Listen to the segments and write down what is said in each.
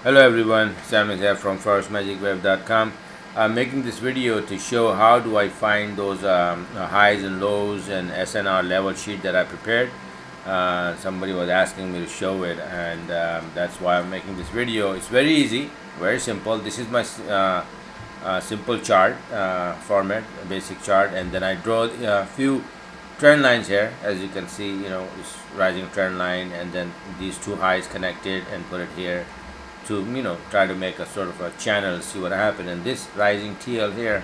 Hello everyone, Sam is here from ForexMagicWeb.com. I'm making this video to show how do I find those highs and lows and SNR level sheet that I prepared. Somebody was asking me to show it, and that's why I'm making this video. It's very easy, very simple. This is my simple chart format, a basic chart, and then I draw a few trend lines here. As you can see, it's rising trend line, and then these two highs connected and put it here to try to make a sort of a channel, see what happened. And this rising TL here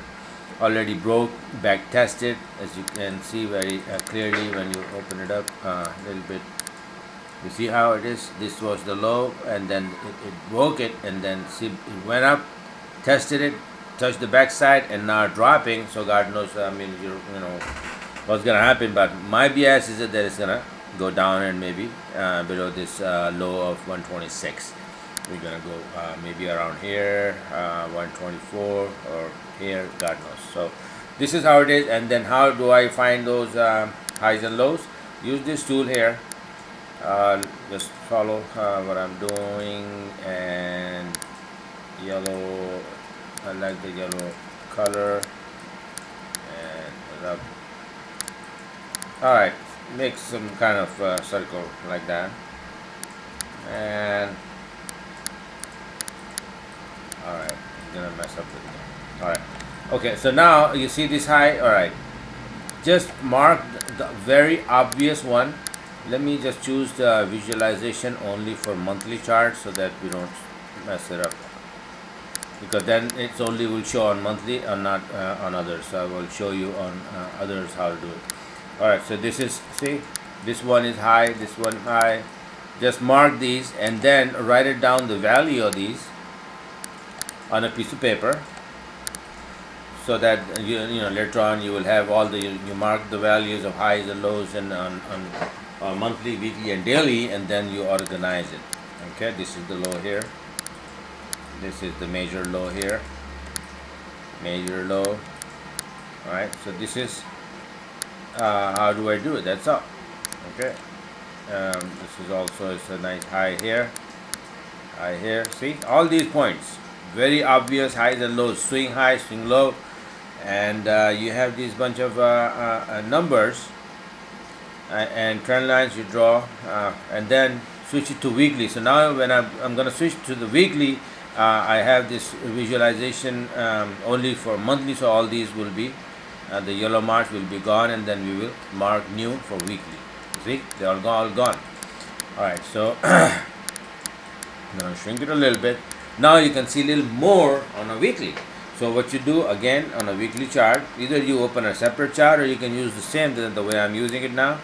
already broke, back tested, as you can see very clearly when you open it up a little bit. You see how it is. This was the low, and then it broke it, and then see it went up, tested it, touched the backside, and now dropping. So God knows, you know what's gonna happen, but my BS is that it's gonna go down and maybe below this low of 126. We're gonna go maybe around here, 124, or here, God knows. So this is how it is. And then how do I find those highs and lows? Use this tool here. Just follow what I'm doing, and yellow, I like the yellow color, and alright, make some kind of circle like that, and alright, I'm gonna mess up with it. Alright, okay, so now you see this high. Alright, just mark the very obvious one. Let me just choose the visualization only for monthly chart so that we don't mess it up, because then it's only will show on monthly and not on others. So I will show you on others how to do it. Alright, so this is, see, this one is high, this one high. Just mark these and then write it down, the value of these, on a piece of paper, so that you know later on you will have all the, you mark the values of highs and lows, and on monthly, weekly, and daily, and then you organize it. Okay, this is the low here, this is the major low here, major low. Alright, so this is how do I do it? That's all. Okay, this is also, it's a nice high here, see all these points, very obvious highs and lows, swing high, swing low, and you have these bunch of numbers and trend lines you draw, and then switch it to weekly. So now when I'm going to switch to the weekly, I have this visualization only for monthly, so all these will be the yellow marks will be gone, and then we will mark new for weekly. See, they're all gone. Alright, so I'm going to shrink it a little bit. Now you can see a little more on a weekly. So what you do again on a weekly chart, either you open a separate chart, or you can use the same, the way I'm using it now,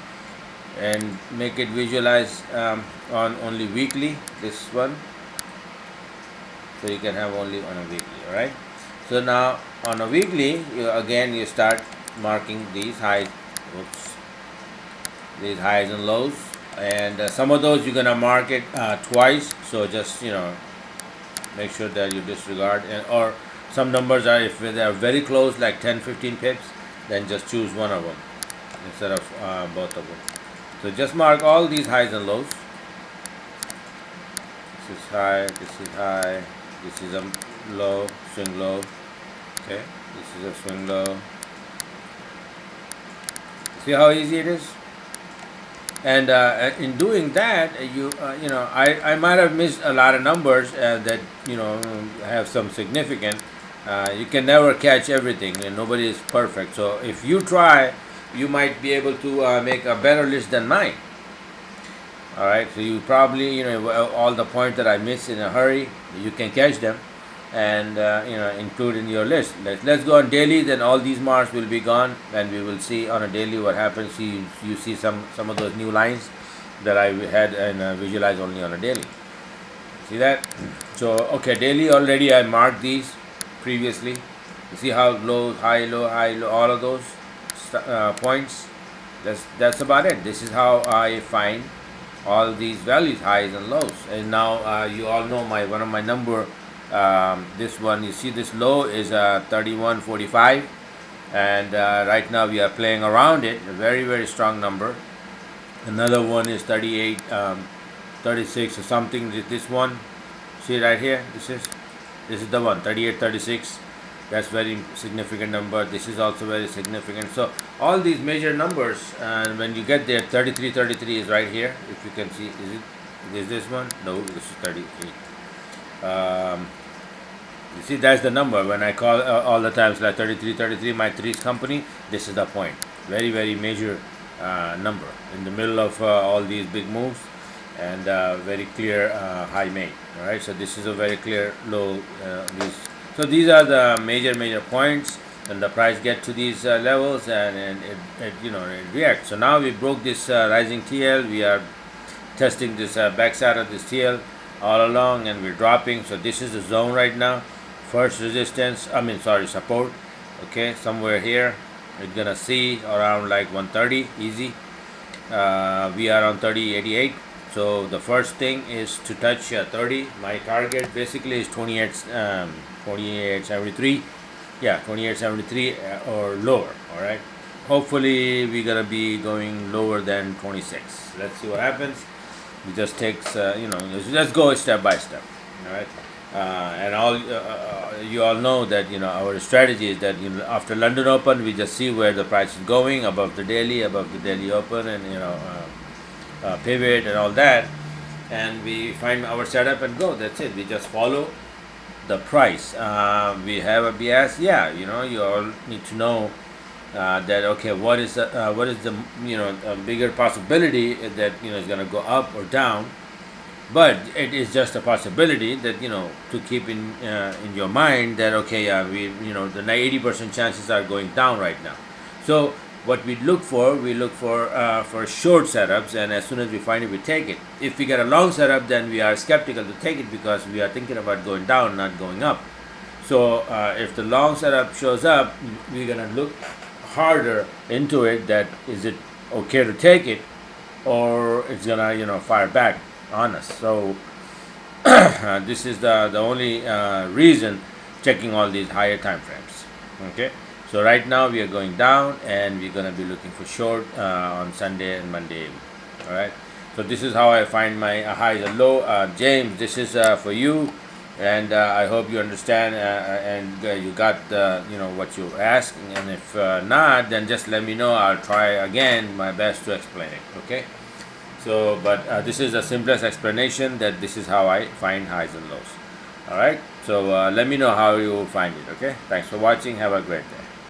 and make it visualize on only weekly, this one, so you can have only on a weekly. Alright, so now on a weekly, you start marking these highs, these highs and lows, and some of those you're gonna mark it twice, so just make sure that you disregard, or some numbers are, if they are very close, like 10-15 pips, then just choose one of them instead of both of them. So just mark all these highs and lows. This is high, this is high, this is a low, swing low. Okay, this is a swing low. See how easy it is? And in doing that, I might have missed a lot of numbers that have some significant. You can never catch everything, and nobody is perfect. So if you try, you might be able to make a better list than mine. All right, so you probably all the points that I missed in a hurry, you can catch them, and include in your list. Let's go on daily. Then all these marks will be gone, and we will see on a daily what happens. You see some of those new lines that I had and visualized only on a daily. See that? So okay, daily already I marked these previously. You see how low, high, low, high, low, all of those points. That's about it. This is how I find all these values, highs and lows. And now you all know one of my number. This one, you see this low is 31.45, and right now we are playing around it, a very, very strong number. Another one is 38, 36 or something, this one. See right here, this is the one, 38.36. That's very significant number. This is also very significant. So all these major numbers, and when you get there, 33.33 is right here. If you can see, is this one? No, this is 33. You see, that's the number. When I call all the times like 33.33, my threes company, this is the point. Very, very major number in the middle of all these big moves, and very clear high made. All right, so this is a very clear low. So these are the major points. When the price get to these levels, and it reacts. So now we broke this rising TL. We are testing this backside of this TL all along, and we're dropping. So this is the zone right now. First resistance, support. Okay, somewhere here it's gonna see around like 130 easy. We are on 30.88. So the first thing is to touch 30. My target basically is 28.73. Yeah, 28.73 or lower. All right, hopefully we're gonna be going lower than 26. Let's see what happens. It just takes let's go step by step. All right, and you all know that our strategy is that after London Open we just see where the price is going above the daily open, and pivot and all that, and we find our setup and go. That's it. We just follow the price. We have a bias. Yeah, you all need to know that okay, what is the a bigger possibility that is going to go up or down, but it is just a possibility that to keep in your mind that okay, the 80% chances are going down right now. So what we look for short setups, and as soon as we find it, we take it. If we get a long setup, then we are skeptical to take it because we are thinking about going down, not going up. So if the long setup shows up, we're gonna look harder into it. That is it okay to take it, or it's gonna fire back on us. So this is the only reason checking all these higher time frames. Okay. So right now we are going down, and we're gonna be looking for short on Sunday and Monday. All right. So this is how I find my highs and low. James, this is for you, and I hope you understand and you got what you're asking. And if not, then just let me know. I'll try again my best to explain it. Okay. So, but this is the simplest explanation. That this is how I find highs and lows. All right. So let me know how you find it. Okay. Thanks for watching. Have a great day.